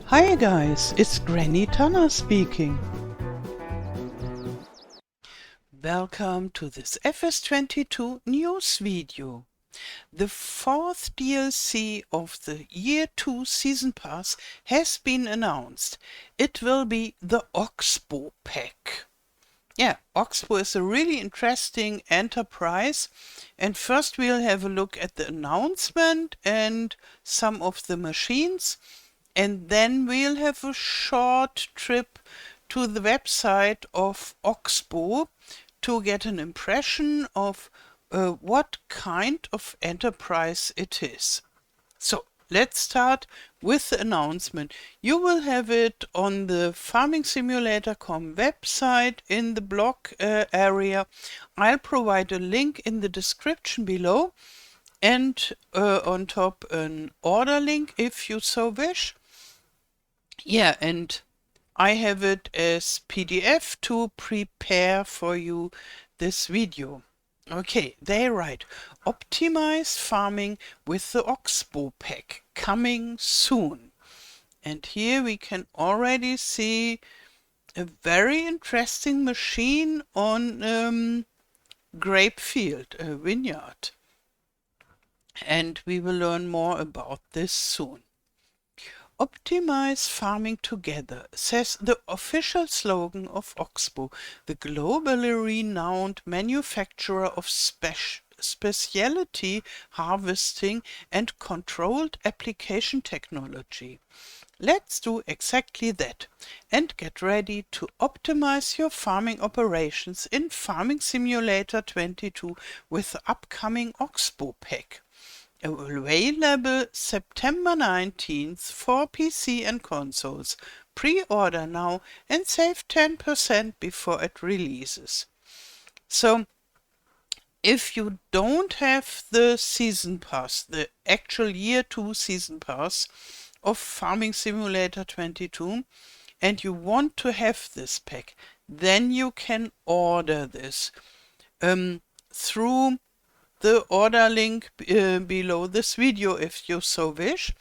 Hi guys, it's Granny Tana speaking. Welcome to this FS22 news video. The fourth DLC of the Year 2 Season Pass has been announced. It will be the Oxbo Pack. Yeah, Oxbo is a really interesting enterprise, and first we'll have a look at the announcement and some of the machines. And then we'll have a short trip to the website of Oxbo to get an impression of what kind of enterprise it is. So let's start with the announcement. You will have it on the Farming Simulator.com website in the blog area. I'll provide a link in the description below, and on top an order link if you so wish. Yeah, and I have it as PDF to prepare for you this video. Okay, they write, optimize farming with the Oxbo Pack, coming soon. And here we can already see a very interesting machine on grape field, a vineyard. And we will learn more about this soon. Optimize farming together, says the official slogan of Oxbo, the globally renowned manufacturer of specialty harvesting and controlled application technology. Let's do exactly that and get ready to optimize your farming operations in Farming Simulator 22 with the upcoming Oxbo Pack. Available September 19th for PC and consoles. Pre-order now and save 10% before it releases. So, if you don't have the season pass, the actual year 2 season pass of Farming Simulator 22, and you want to have this pack, then you can order this through the order link below this video if you so wish,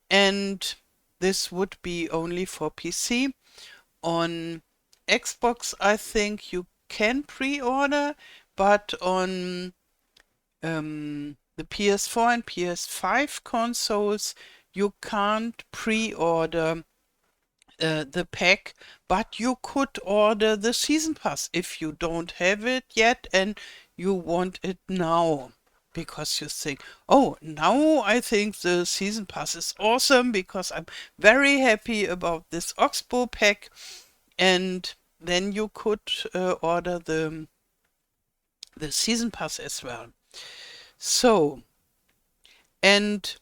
and this would be only for PC. On Xbox I think you can pre-order, but on the PS4 and PS5 consoles you can't pre-order the pack, but you could order the season pass if you don't have it yet and you want it now, because you think, oh, now I think the season pass is awesome because I'm very happy about this Oxbo pack, and then you could order the season pass as well. So, and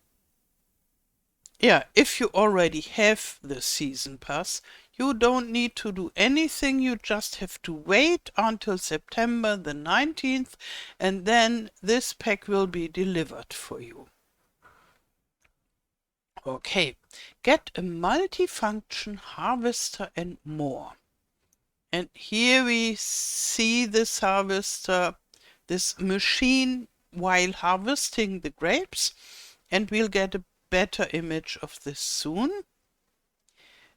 yeah, if you already have the season pass, you don't need to do anything, you just have to wait until September the 19th, and then this pack will be delivered for you. Okay, get a multifunction harvester and more. And here we see this harvester, this machine while harvesting the grapes, and we'll get a better image of this soon.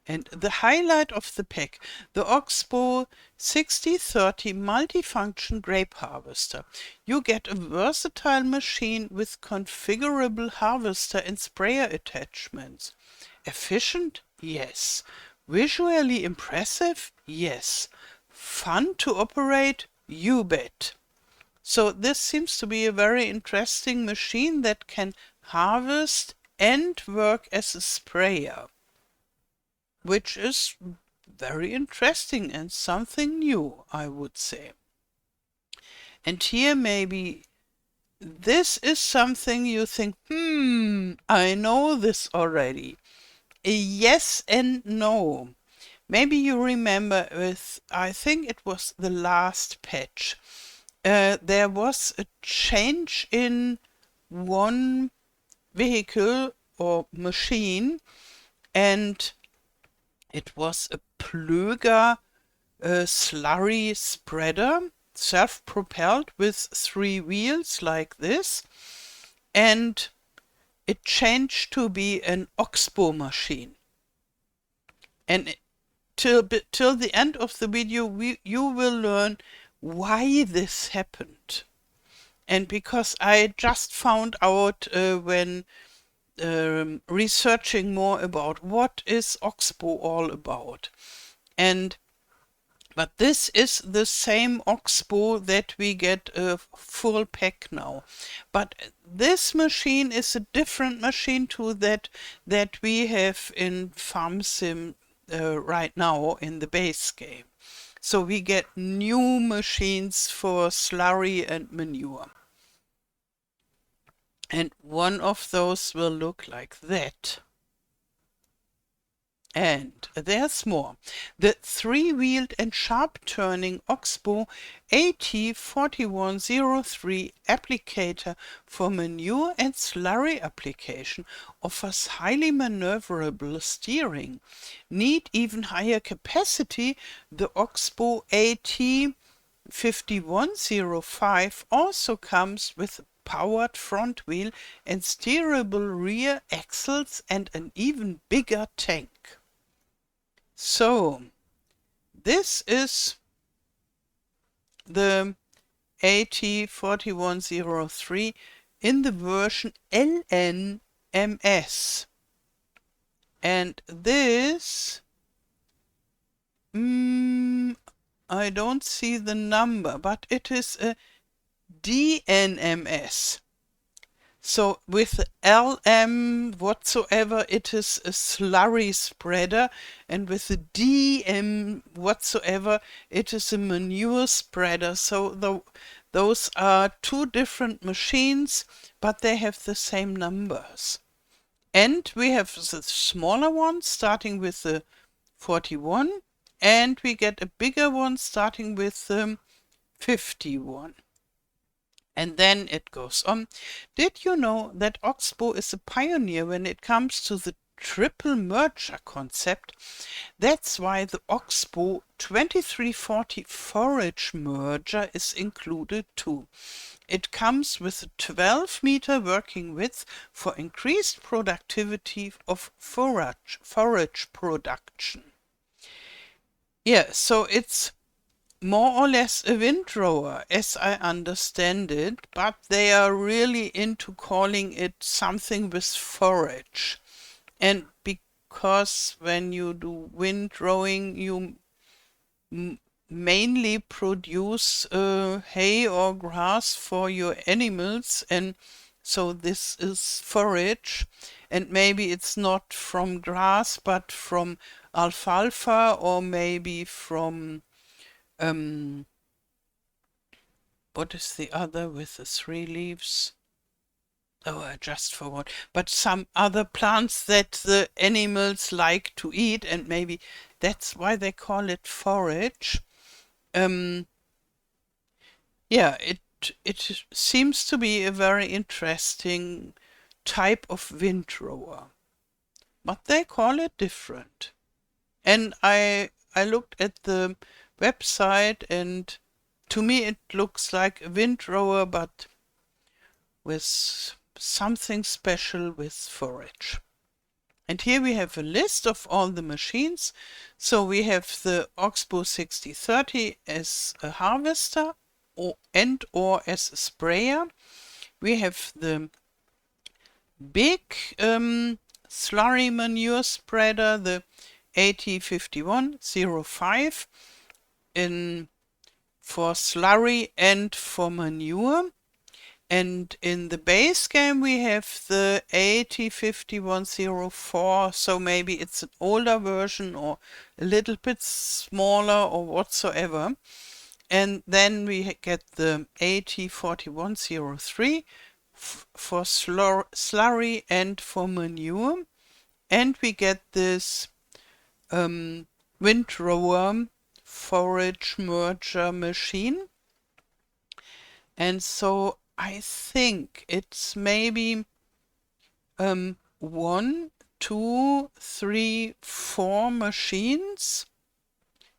And the highlight of the pack, the Oxbo 6030 multifunction grape harvester. You get a versatile machine with configurable harvester and sprayer attachments. Efficient? Yes. Visually impressive? Yes. Fun to operate? You bet. So this seems to be a very interesting machine that can harvest and work as a sprayer, which is very interesting and something new, I would say. And here maybe this is something you think, I know this already. Yes and no. Maybe you remember with, I think it was the last patch, there was a change in one vehicle or machine, and it was a Plöger slurry spreader. self-propelled with 3 wheels like this, and it changed to be an Oxbo machine. And till the end of the video you will learn why this happened. And because I just found out when researching more about what is Oxbo all about. But this is the same Oxbo that we get a full pack now. But this machine is a different machine to that we have in Farm Sim right now in the base game. So we get new machines for Slurry and Manure. And one of those will look like that. And there's more. The 3-wheeled and sharp-turning Oxbo AT4103 applicator for manure and slurry application offers highly maneuverable steering. Need even higher capacity? The Oxbo AT5105 also comes with powered front wheel and steerable rear axles and an even bigger tank. So this is the AT4103 in the version LNMS, and this I don't see the number, but it is a DNMS. So with LM whatsoever, it is a slurry spreader, and with the DM whatsoever, it is a manure spreader. So those are two different machines, but they have the same numbers. And we have the smaller one starting with the 41, and we get a bigger one starting with the 51. And then it goes on. Did you know that Oxbo is a pioneer when it comes to the triple merger concept? That's why the Oxbo 2340 forage merger is included too. It comes with a 12-meter working width for increased productivity of forage production. Yeah, so it's more or less a windrower, as I understand it, but they are really into calling it something with forage. And because when you do windrowing, you mainly produce hay or grass for your animals, and so this is forage. And maybe it's not from grass, but from alfalfa, or maybe from what is the other with the 3 leaves? Oh, I just forgot. But some other plants that the animals like to eat, and maybe that's why they call it forage. Yeah, it seems to be a very interesting type of windrower, but they call it different. And I looked at the website, and to me it looks like a windrower, but with something special with forage. And here we have a list of all the machines. So we have the Oxbo 6030 as a harvester or as a sprayer. We have the big slurry manure spreader, the AT5105 for slurry and for manure. And in the base game we have the AT5104, so maybe it's an older version or a little bit smaller or whatsoever. And then we get the AT4103 for slurry and for manure. And we get this windrower forage merger machine. And so I think it's maybe 1, 2, 3, 4 machines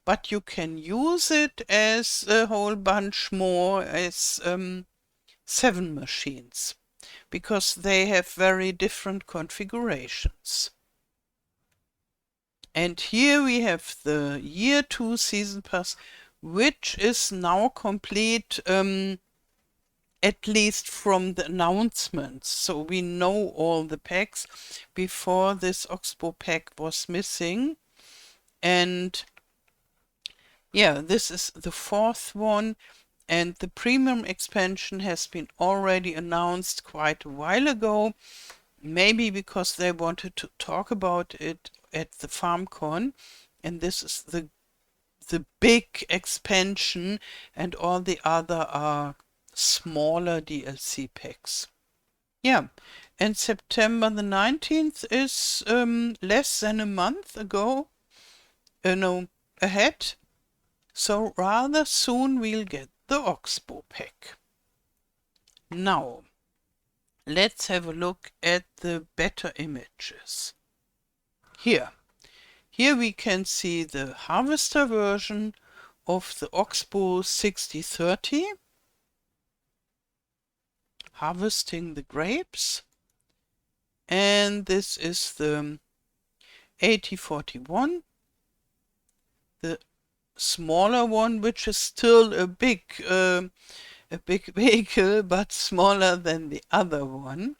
but you can use it as a whole bunch more as 7 machines, because they have very different configurations. And here we have the year 2 season pass, which is now complete, at least from the announcements. So we know all the packs. Before this, Oxbo pack was missing. And yeah, this is the 4th one. And the premium expansion has been already announced quite a while ago. Maybe because they wanted to talk about it at the FarmCon. And this is the big expansion, and all the other are smaller DLC packs. Yeah, and September the 19th is less than a month ago, no, ahead. So rather soon we'll get the Oxbo pack. Now, let's have a look at the better images. Here we can see the harvester version of the Oxbo 6030, harvesting the grapes. And this is the 8041, the smaller one, which is still a big vehicle, but smaller than the other one.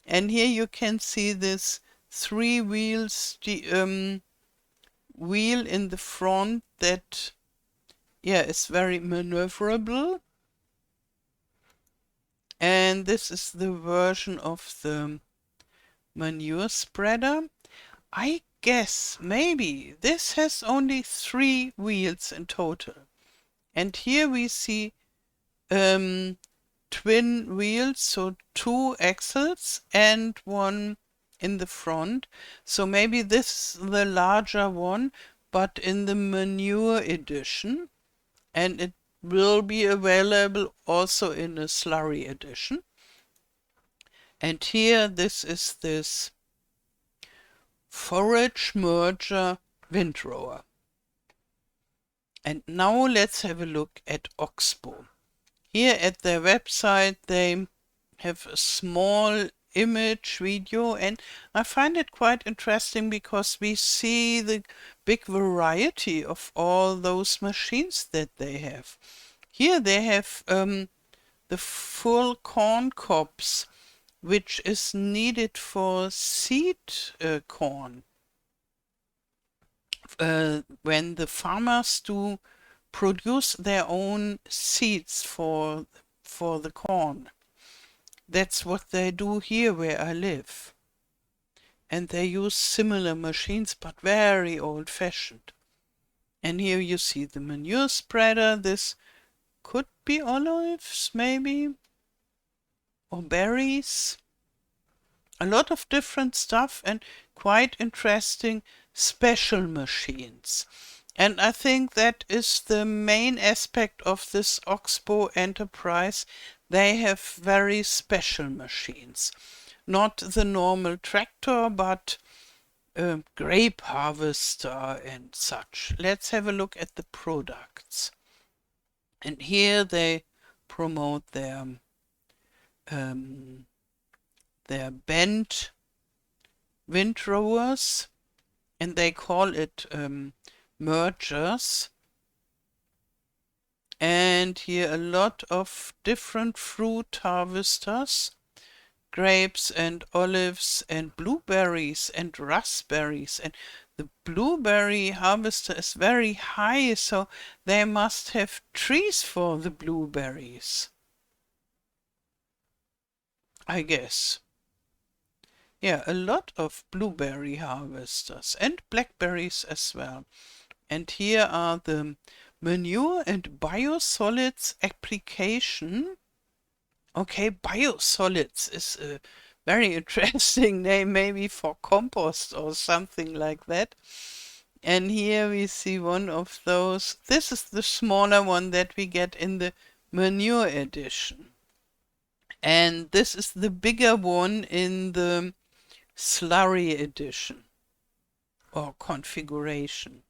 And here you can see this 3 wheels wheel in the front that, yeah, is very maneuverable. And this is the version of the manure spreader. I guess maybe this has only 3 wheels in total. And here we see twin wheels, so 2 axles and 1 in the front. So maybe this is the larger one, but in the manure edition. And it will be available also in a Slurry edition. And here this is this forage merger windrower. And now let's have a look at Oxbo. Here at their website they have a small image video, and I find it quite interesting because we see the big variety of all those machines that they have. Here they have the full corn cobs, which is needed for seed corn. When the farmers do produce their own seeds for the corn. That's what they do here where I live. And they use similar machines, but very old-fashioned. And here you see the manure spreader. This could be olives, maybe, or berries. A lot of different stuff and quite interesting special machines. And I think that is the main aspect of this Oxbo enterprise. They have very special machines. Not the normal tractor, but grape harvester and such. Let's have a look at the products. And here they promote their bent windrowers, and they call it mergers. And here a lot of different fruit harvesters, grapes and olives and blueberries and raspberries. And the blueberry harvester is very high, so they must have trees for the blueberries, I guess. Yeah, a lot of blueberry harvesters and blackberries as well. And here are the manure and biosolids application. Okay, biosolids is a very interesting name, maybe for compost or something like that. And here we see one of those. This is the smaller one that we get in the manure edition. And this is the bigger one in the Slurry edition or configuration.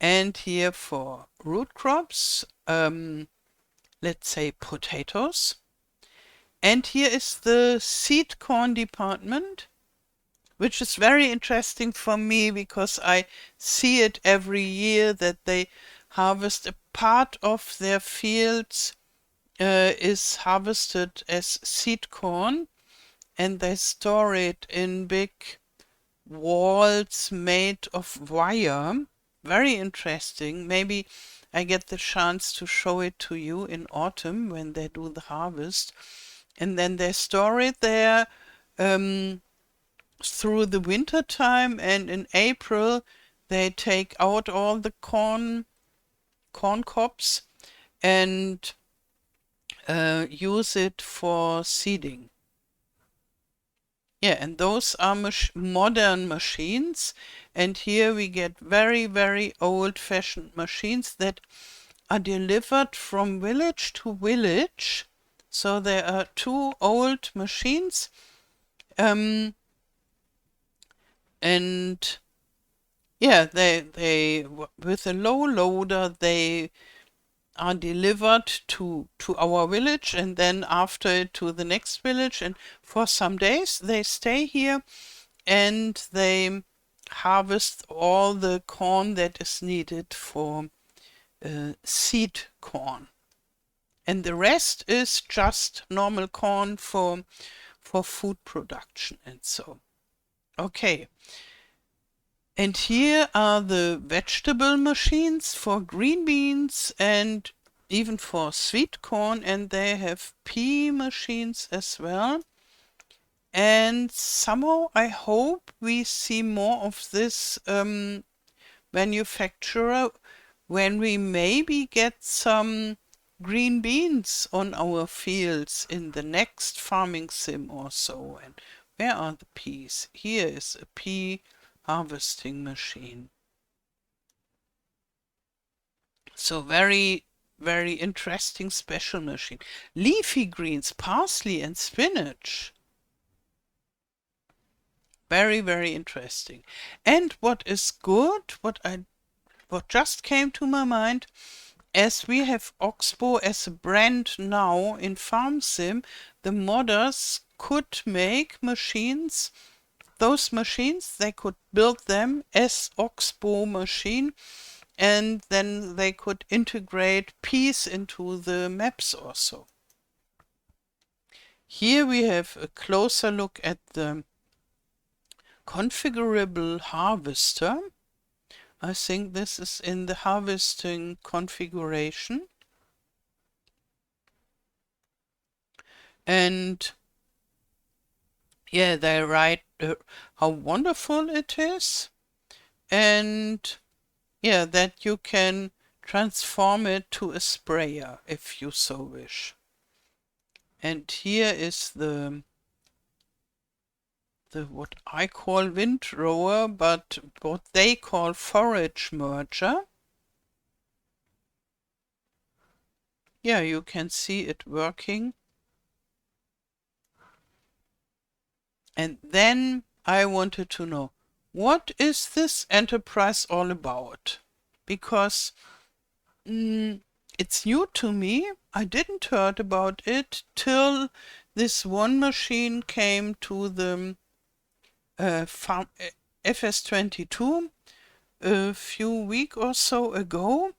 And here for root crops, let's say potatoes. And here is the seed corn department, which is very interesting for me because I see it every year that they harvest a part of their fields is harvested as seed corn, and they store it in big walls made of wire. Very interesting. Maybe I get the chance to show it to you in autumn when they do the harvest. And then they store it there through the winter time, and in April they take out all the corn cobs and use it for seeding. Yeah, and those are modern machines, and here we get very, very old-fashioned machines that are delivered from village to village. So there are two old machines, and yeah, they with a low loader they are delivered to our village, and then after to the next village, and for some days they stay here and they harvest all the corn that is needed for seed corn, and the rest is just normal corn for food production and so. Okay. And here are the vegetable machines for green beans and even for sweet corn, and they have pea machines as well. And somehow I hope we see more of this manufacturer when we maybe get some green beans on our fields in the next farming sim or so. And where are the peas? Here is a pea harvesting machine. So very, very interesting special machine. Leafy greens, parsley and spinach. Very, very interesting. And what is good, what just came to my mind, as we have Oxbo as a brand now in Farm Sim, the modders could make machines. Those machines, they could build them as Oxbo machine, and then they could integrate peas into the maps also. Here we have a closer look at the configurable harvester. I think this is in the harvesting configuration. And yeah, they write how wonderful it is, and yeah, that you can transform it to a sprayer if you so wish. And here is the what I call windrower, but what they call forage merger. Yeah, you can see it working. And then I wanted to know, what is this enterprise all about? Because it's new to me. I didn't heard about it till this one machine came to the FS22 a few weeks or so ago,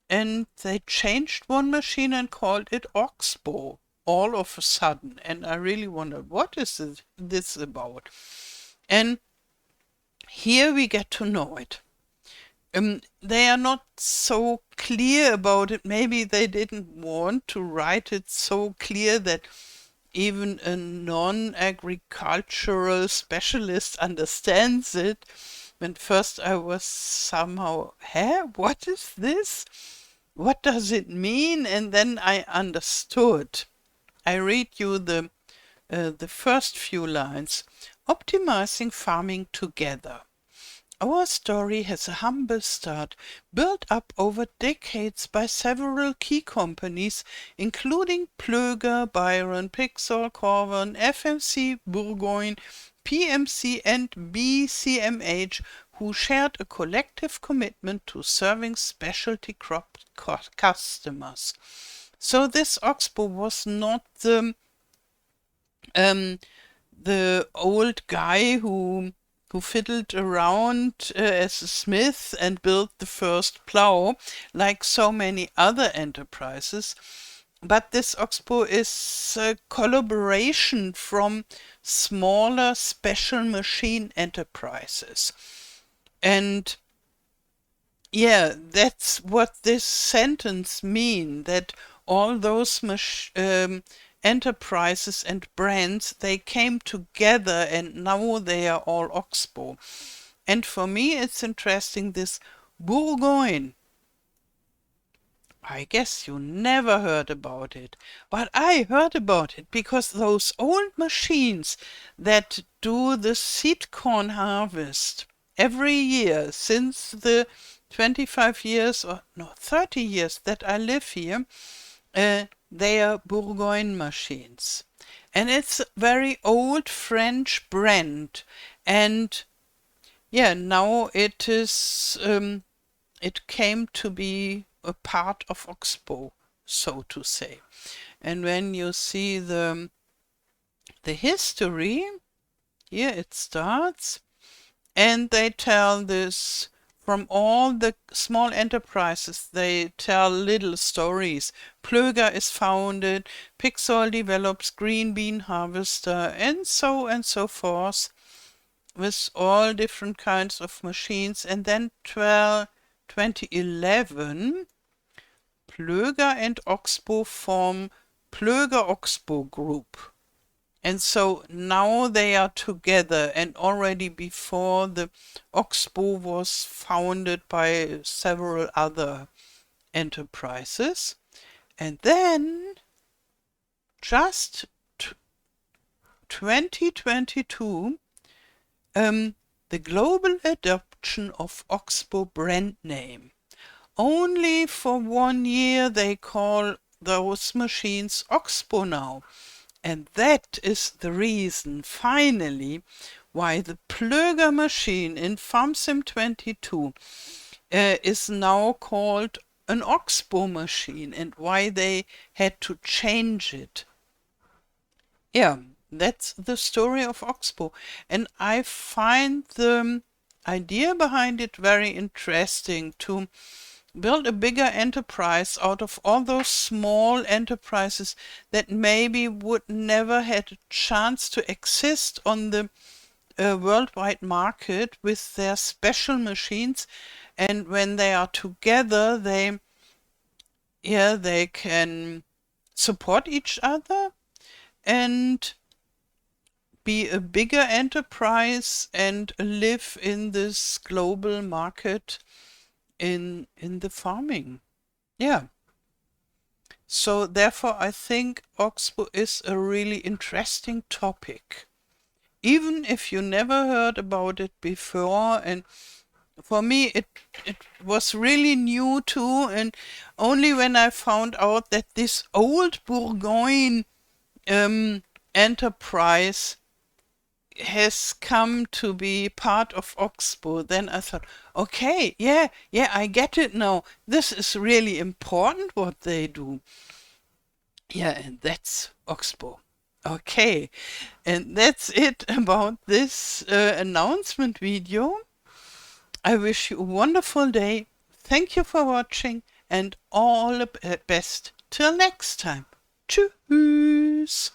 and they changed one machine and called it Oxbo all of a sudden, and I really wondered, what is this about? And here we get to know it. They are not so clear about it. Maybe they didn't want to write it so clear that even a non-agricultural specialist understands it. When first I was somehow, what is this? What does it mean? And then I understood. I read you the first few lines. Optimizing farming together. Our story has a humble start, built up over decades by several key companies, including Plöger, Byron, Pixel, Corvin, FMC, Bourgogne, PMC and BCMH, who shared a collective commitment to serving specialty crop customers. So this Oxbo was not the old guy who fiddled around as a smith and built the first plow like so many other enterprises. But this Oxbo is a collaboration from smaller special machine enterprises. And yeah, that's what this sentence means, that all those enterprises and brands, they came together and now they are all Oxbo. And for me it's interesting, this Bourgogne. I guess you never heard about it, but I heard about it because those old machines that do the seed corn harvest every year since the 25 years or no 30 years that I live here, they are Bourgogne machines. And it's a very old French brand. And yeah, now it is, it came to be a part of Oxbo, so to say. And when you see the history, here it starts, and they tell this from all the small enterprises, they tell little stories. Plöger is founded, Pixel develops green bean harvester, and so forth, with all different kinds of machines. And then 2011, Plöger and Oxbo form Plöger Oxbo Group. And so now they are together, and already before, the Oxbo was founded by several other enterprises. And then just 2022, the global adoption of Oxbo brand name. Only for 1 year they call those machines Oxbo now. And that is the reason, finally, why the Plöger machine in FarmSim 22 is now called an Oxbo machine, and why they had to change it. Yeah, that's the story of Oxbo. And I find the idea behind it very interesting, to build a bigger enterprise out of all those small enterprises that maybe would never had a chance to exist on the worldwide market with their special machines. And when they are together, they can support each other and be a bigger enterprise and live in this global market in the farming. Yeah. So therefore I think Oxbo is a really interesting topic, even if you never heard about it before. And for me it was really new too, and only when I found out that this old Bourgogne enterprise has come to be part of Oxbo, then I thought, okay, yeah, I get it now. This is really important what they do. Yeah, and that's Oxbo. Okay, and that's it about this announcement video. I wish you a wonderful day. Thank you for watching, and all the best till next time. Tschüss.